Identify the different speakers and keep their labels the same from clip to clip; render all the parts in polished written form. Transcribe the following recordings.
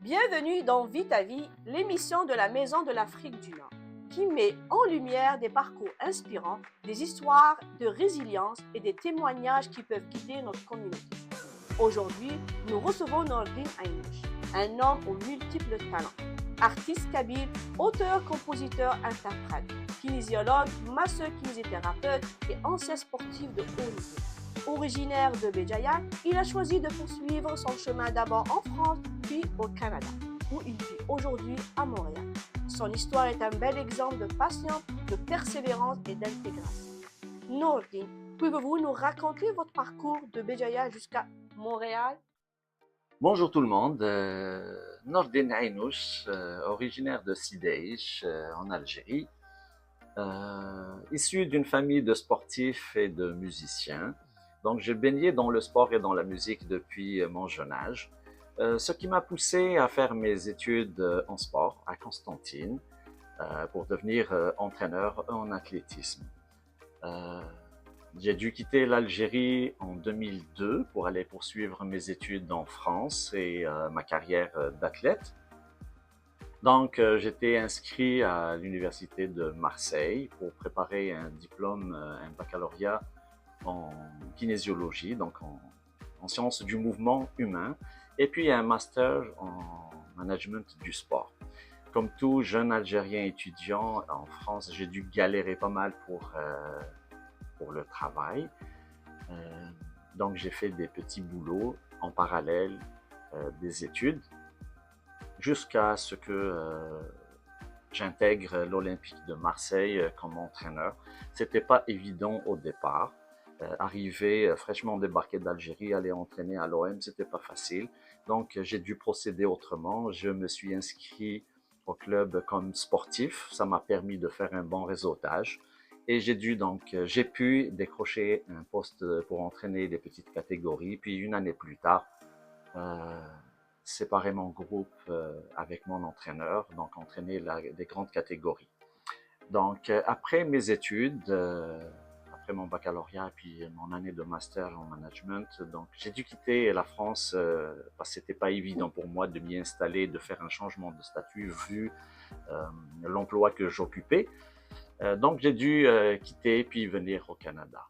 Speaker 1: Bienvenue dans Vie ta vie, l'émission de la Maison de l'Afrique du Nord, qui met en lumière des parcours inspirants, des histoires de résilience et des témoignages qui peuvent guider notre communauté. Aujourd'hui, nous recevons Nordine Ainouch, un homme aux multiples talents. Artiste kabyle, auteur, compositeur, interprète, kinésiologue, masseur kinésithérapeute et ancien sportif de haut niveau. Originaire de Béjaïa, il a choisi de poursuivre son chemin d'abord en France, puis au Canada, où il vit aujourd'hui à Montréal. Son histoire est un bel exemple de patience, de persévérance et d'intégration. Nordine, pouvez-vous nous raconter votre parcours de Béjaïa jusqu'à Montréal?
Speaker 2: Bonjour tout le monde, Nordine Ainouch, originaire de Sidéïch en Algérie, issu d'une famille de sportifs et de musiciens. Donc j'ai baigné dans le sport et dans la musique depuis mon jeune âge, ce qui m'a poussé à faire mes études en sport à Constantine pour devenir entraîneur en athlétisme. Euh, j'ai dû quitter l'Algérie en 2002 pour aller poursuivre mes études en France et ma carrière d'athlète. Donc, j'étais inscrit à l'université de Marseille pour préparer un diplôme, un baccalauréat en kinésiologie, donc en sciences du mouvement humain, et puis un master en management du sport. Comme tout jeune Algérien étudiant en France, j'ai dû galérer pas mal pour le travail. Euh, donc, j'ai fait des petits boulots en parallèle des études jusqu'à ce que j'intègre l'Olympique de Marseille comme entraîneur. C'était pas évident au départ. Arriver fraîchement débarqué d'Algérie, aller entraîner à l'OM, c'était pas facile. Donc, j'ai dû procéder autrement. Je me suis inscrit au club comme sportif. Ça m'a permis de faire un bon réseautage. Et j'ai pu décrocher un poste pour entraîner les petites catégories. Puis une année plus tard, euh, séparer mon groupe avec mon entraîneur, donc entraîner les grandes catégories. Donc, après mes études, après mon baccalauréat et puis mon année de master en management, donc j'ai dû quitter la France parce que c'était pas évident pour moi de m'y installer, de faire un changement de statut vu l'emploi que j'occupais. Donc, j'ai dû quitter puis venir au Canada.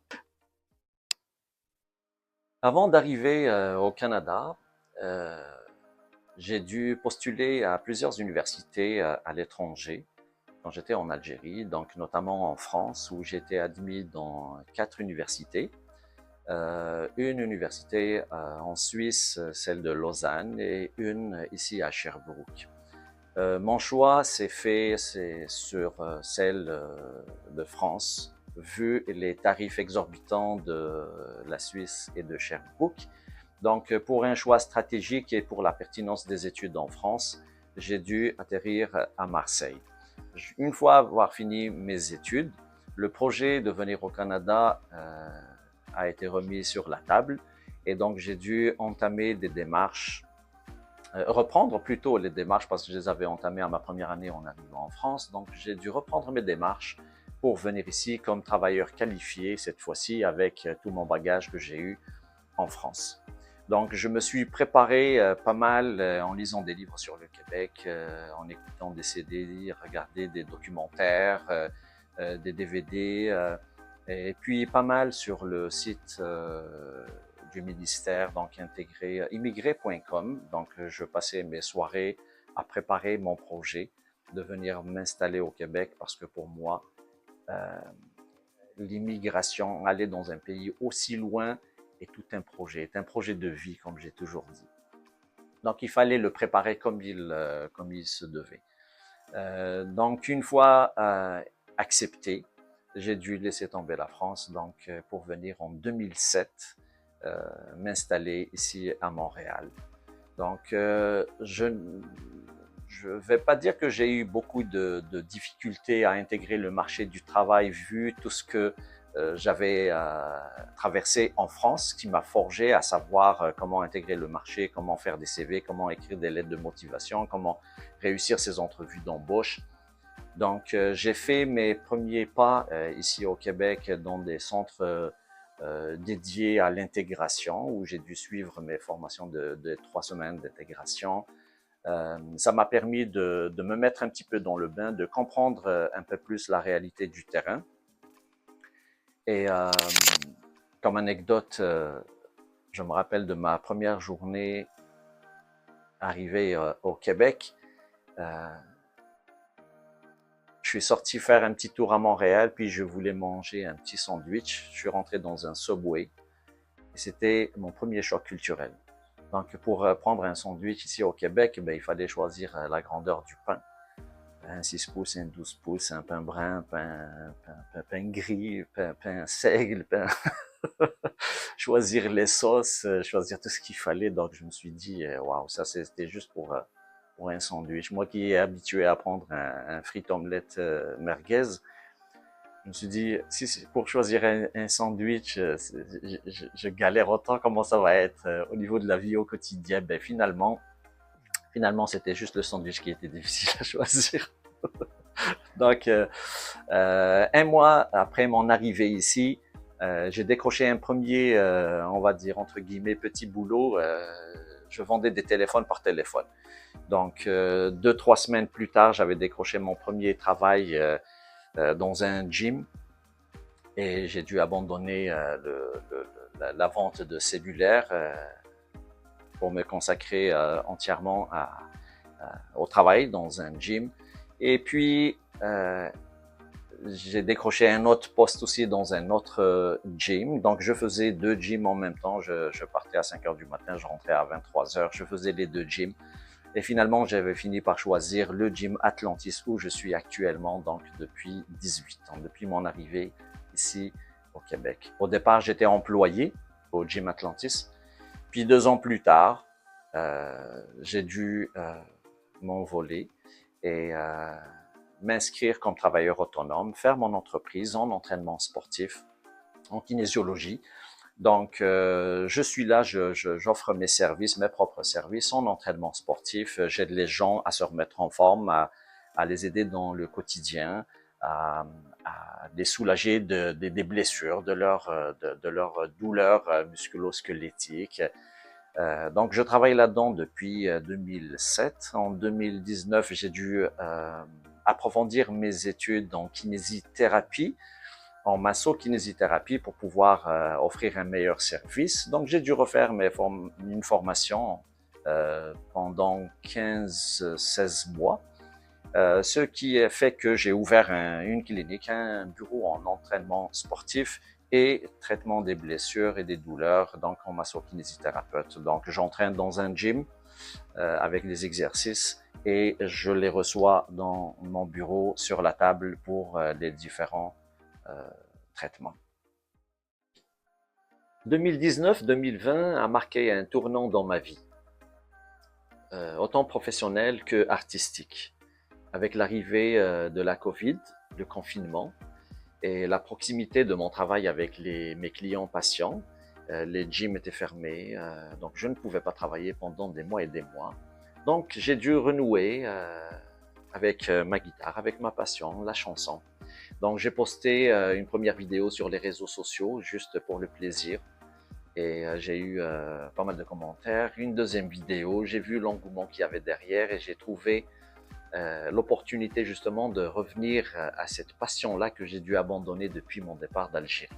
Speaker 2: Avant d'arriver au Canada, euh, j'ai dû postuler à plusieurs universités à l'étranger quand j'étais en Algérie, donc notamment en France où j'ai été admis dans 4 universités. Une université en Suisse, celle de Lausanne, et une ici à Sherbrooke. Mon choix c'est sur celle de France, vu les tarifs exorbitants de la Suisse et de Sherbrooke. Donc, pour un choix stratégique et pour la pertinence des études en France, j'ai dû atterrir à Marseille. Une fois avoir fini mes études, le projet de venir au Canada a été remis sur la table et donc j'ai dû entamer des démarches, reprendre plutôt les démarches parce que je les avais entamées à ma première année en arrivant en France. Donc, j'ai dû reprendre mes démarches pour venir ici comme travailleur qualifié, cette fois-ci avec tout mon bagage que j'ai eu en France. Donc, je me suis préparé pas mal en lisant des livres sur le Québec, en écoutant des CD, regarder des documentaires, des DVD, et puis pas mal sur le site du ministère, donc intégré immigré.com. Donc, je passais mes soirées à préparer mon projet de venir m'installer au Québec parce que pour moi, euh, l'immigration, aller dans un pays aussi loin, est tout un projet de vie, comme j'ai toujours dit. Donc, il fallait le préparer comme il se devait. Donc, une fois accepté, j'ai dû laisser tomber la France donc pour venir en 2007 m'installer ici à Montréal. Donc, je vais pas dire que j'ai eu beaucoup de difficultés à intégrer le marché du travail vu tout ce que j'avais traversé en France, qui m'a forgé à savoir comment intégrer le marché, comment faire des CV, comment écrire des lettres de motivation, comment réussir ses entrevues d'embauche. Donc, j'ai fait mes premiers pas ici au Québec dans des centres dédiés à l'intégration où j'ai dû suivre mes formations de 3 semaines d'intégration. Ça m'a permis de me mettre un petit peu dans le bain, de comprendre un peu plus la réalité du terrain. Et comme anecdote, je me rappelle de ma première journée arrivée au Québec. Je suis sorti faire un petit tour à Montréal, puis je voulais manger un petit sandwich. Je suis rentré dans un Subway et c'était mon premier choc culturel. Donc, pour prendre un sandwich ici au Québec, ben, il fallait choisir la grandeur du pain. Un 6 pouces, un 12 pouces, un pain brun, pain gris, pain seigle, choisir les sauces, choisir tout ce qu'il fallait. Donc, je me suis dit, waouh, ça c'était juste pour un sandwich. Moi qui est habitué à prendre un frit omelette merguez, je me suis dit, si c'est pour choisir un sandwich, je galère autant, comment ça va être au niveau de la vie au quotidien. Ben finalement, c'était juste le sandwich qui était difficile à choisir. Donc, un mois après mon arrivée ici, j'ai décroché un premier, on va dire entre guillemets, petit boulot. Je vendais des téléphones par téléphone. Donc, 2-3 semaines plus tard, j'avais décroché mon premier travail dans un gym et j'ai dû abandonner la vente de cellulaires pour me consacrer entièrement au travail dans un gym. Et puis, j'ai décroché un autre poste aussi dans un autre gym. Donc, je faisais 2 gyms en même temps. Je partais à 5 heures du matin, je rentrais à 23 heures. Je faisais les 2 gyms. Et finalement, j'avais fini par choisir le gym Atlantis où je suis actuellement, donc depuis 18 ans, depuis mon arrivée ici au Québec. Au départ, j'étais employé au gym Atlantis. Puis 2 ans plus tard, j'ai dû m'envoler et m'inscrire comme travailleur autonome, faire mon entreprise en entraînement sportif, en kinésiologie. Donc, je suis là, j'offre mes services, mes propres services en entraînement sportif. J'aide les gens à se remettre en forme, à les aider dans le quotidien, à les soulager des blessures, de leurs douleurs musculo-squelettiques. Donc, je travaille là-dedans depuis 2007. En 2019, j'ai dû approfondir mes études en kinésithérapie, en masso-kinésithérapie pour pouvoir offrir un meilleur service. Donc, j'ai dû refaire une formation pendant 15-16 mois, ce qui a fait que j'ai ouvert une clinique, un bureau en entraînement sportif et traitement des blessures et des douleurs, donc en masso-kinésithérapeute. Donc, j'entraîne dans un gym avec des exercices et je les reçois dans mon bureau sur la table pour les différents traitements. 2019-2020 a marqué un tournant dans ma vie, autant professionnel que artistique. Avec l'arrivée de la COVID, le confinement et la proximité de mon travail avec mes clients patients, les gyms étaient fermés, donc je ne pouvais pas travailler pendant des mois et des mois. Donc j'ai dû renouer avec ma guitare, avec ma passion, la chanson. Donc j'ai posté une première vidéo sur les réseaux sociaux, juste pour le plaisir. Et j'ai eu pas mal de commentaires. Une deuxième vidéo, j'ai vu l'engouement qu'il y avait derrière et j'ai trouvé l'opportunité justement de revenir à cette passion-là que j'ai dû abandonner depuis mon départ d'Algérie.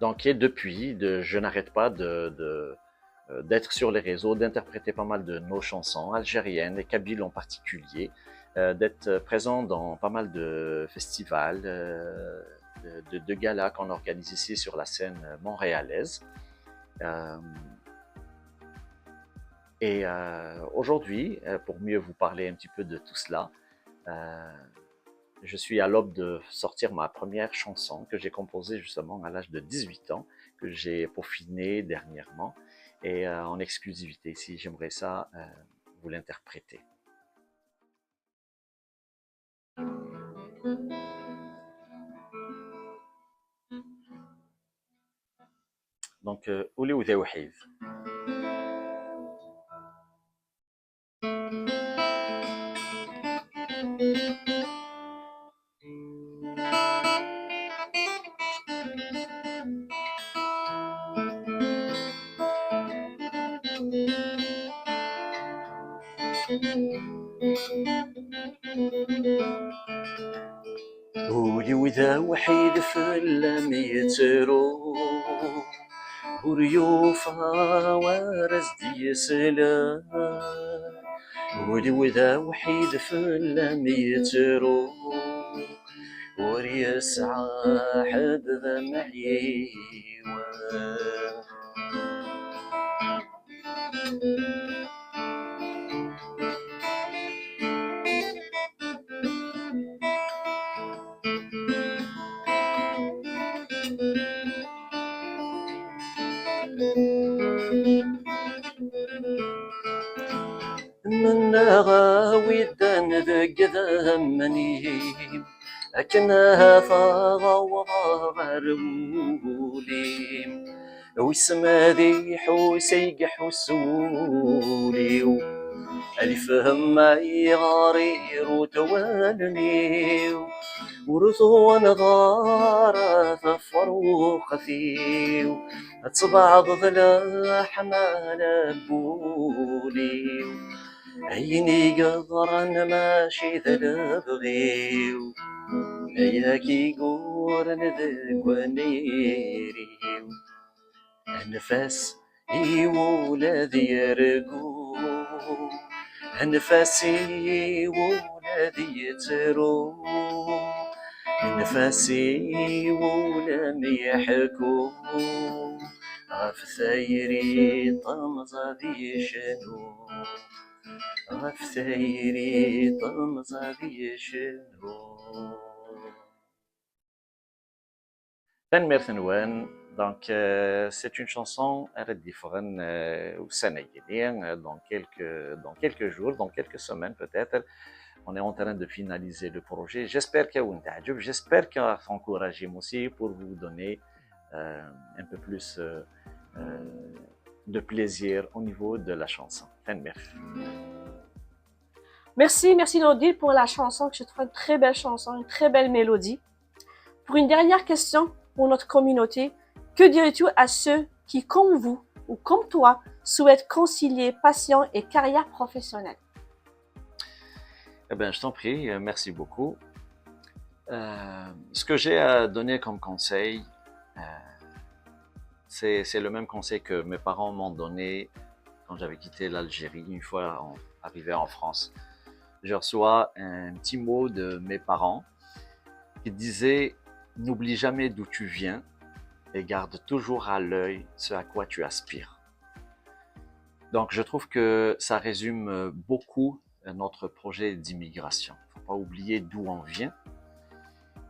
Speaker 2: Donc, et depuis, je n'arrête pas d'être sur les réseaux, d'interpréter pas mal de nos chansons algériennes et kabyles en particulier, d'être présent dans pas mal de festivals, de galas qu'on organise ici sur la scène montréalaise. Et aujourd'hui, pour mieux vous parler un petit peu de tout cela, je suis à l'aube de sortir ma première chanson que j'ai composée justement à l'âge de 18 ans, que j'ai peaufinée dernièrement. Et en exclusivité ici, j'aimerais ça vous l'interpréter. Donc, Ouli ou Wahid. قولي وذا وحيد فلم يترو وريوفا ورز دي سلام قولي وذا وحيد فلم يترو وريسعى حد ذا معيوان من غاوي دان ذق ذمني أكنها فغوضا غرولي ويسمى ذي حوسيق حسولي ألف هما يغارير وتوالني ورثو نظارة ثفر وخفي أتصبع ضلا حمال بولي عيني قضرا ماشي ذا بغيو ياكي قورن ذك ونيري أنفاس ولادي يرقو أنفاسي ولادي يترو أنفاسي ولم يحكو غف ثيري طمزة ذي شنو غف ثيري طمزة ذي شنو تنمير Donc, c'est une chanson différente au Sénégalais. Dans quelques jours, dans quelques semaines peut-être, on est en train de finaliser le projet. J'espère que vous avez aimé. J'espère qu'il va encourager aussi pour vous donner un peu plus de plaisir au niveau de la chanson.
Speaker 1: Merci Nordine pour la chanson, que je trouve une très belle chanson, une très belle mélodie. Pour une dernière question pour notre communauté, que dirais-tu à ceux qui, comme vous ou comme toi, souhaitent concilier passion et carrière professionnelle?
Speaker 2: Eh bien, je t'en prie, merci beaucoup. Ce que j'ai à donner comme conseil, c'est le même conseil que mes parents m'ont donné quand j'avais quitté l'Algérie, une fois arrivé en France. Je reçois un petit mot de mes parents qui disait « N'oublie jamais d'où tu viens et garde toujours à l'œil ce à quoi tu aspires. » Donc, je trouve que ça résume beaucoup notre projet d'immigration. Il ne faut pas oublier d'où on vient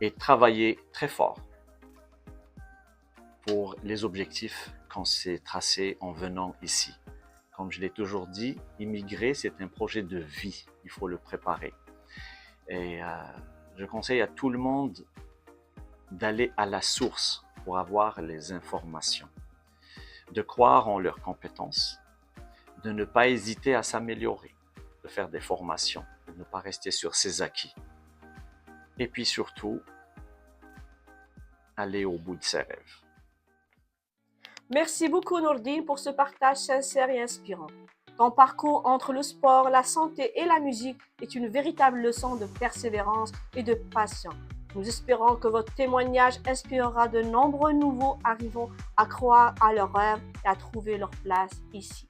Speaker 2: et travailler très fort pour les objectifs qu'on s'est tracés en venant ici. Comme je l'ai toujours dit, immigrer, c'est un projet de vie. Il faut le préparer. Et je conseille à tout le monde d'aller à la source pour avoir les informations, de croire en leurs compétences, de ne pas hésiter à s'améliorer, de faire des formations, de ne pas rester sur ses acquis. Et puis surtout, aller au bout de ses rêves.
Speaker 1: Merci beaucoup Nordine pour ce partage sincère et inspirant. Ton parcours entre le sport, la santé et la musique est une véritable leçon de persévérance et de patience. Nous espérons que votre témoignage inspirera de nombreux nouveaux arrivants à croire à leurs rêves et à trouver leur place ici.